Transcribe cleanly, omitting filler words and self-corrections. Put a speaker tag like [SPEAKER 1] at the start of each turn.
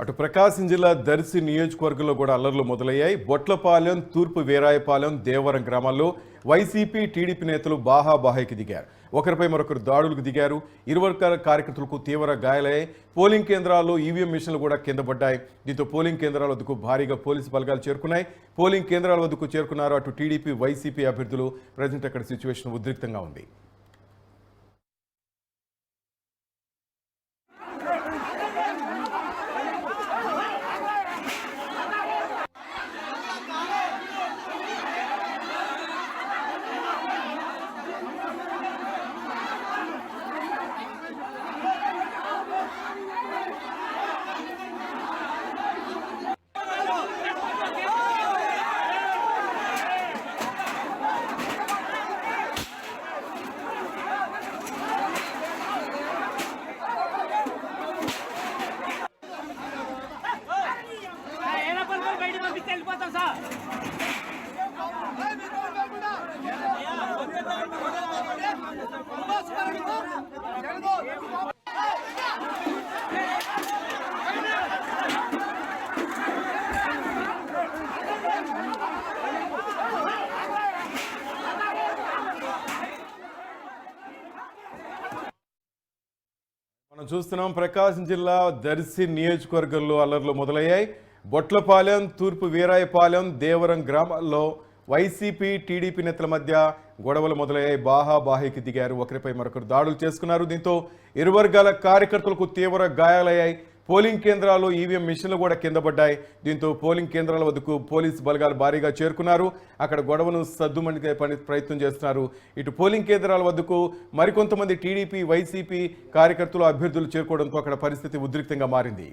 [SPEAKER 1] అటు ప్రకాశం జిల్లా దర్శి నియోజకవర్గంలో కూడా అల్లర్లు మొదలయ్యాయి. బొట్లపాలెం, తూర్పు వీరాయపాలెం, దేవరం గ్రామాల్లో వైసీపీ, టీడీపీ నేతలు బాహాబాహాయికి దిగారు. ఒకరిపై మరొకరు దాడులకు దిగారు. ఇరు వర్గాల కార్యకర్తలకు తీవ్ర గాయాలయ్యాయి. పోలింగ్ కేంద్రాల్లో ఈవీఎం మిషన్లు కూడా కింద పడ్డాయి. దీంతో పోలింగ్ కేంద్రాల వద్దకు భారీగా పోలీసు బలగాలు చేరుకున్నాయి. పోలింగ్ కేంద్రాల వద్దకు చేరుకున్నారు అటు టీడీపీ, వైసీపీ అభ్యర్థులు. ప్రజెంట్ అక్కడ సిచ్యువేషన్ ఉద్రిక్తంగా ఉంది. మనం చూస్తున్నాం ప్రకాశం జిల్లా దర్శి నియోజకవర్గంలో అల్లర్లు మొదలయ్యాయి. బొట్లపాలెం, తూర్పు వీరాయపాలెం, దేవరం గ్రామాల్లో వైసీపీ, టీడీపీ నేతల మధ్య గొడవలు మొదలయ్యాయి. బాహాబాహికి దిగారు. ఒకరిపై మరొకరు దాడులు చేసుకున్నారు. దీంతో ఇరు వర్గాల కార్యకర్తలకు తీవ్ర గాయాలయ్యాయి. పోలింగ్ కేంద్రాల్లో ఈవీఎం మిషన్లు కూడా కింద పడ్డాయి. దీంతో పోలింగ్ కేంద్రాల వద్దకు పోలీసు బలగాలు భారీగా చేరుకున్నారు. అక్కడ గొడవను సద్దుమణిగే ప్రయత్నం చేస్తున్నారు. ఇటు పోలింగ్ కేంద్రాల వద్దకు మరికొంతమంది టీడీపీ, వైసీపీ కార్యకర్తలు, అభ్యర్థులు చేరుకోవడంతో అక్కడ పరిస్థితి ఉద్రిక్తంగా మారింది.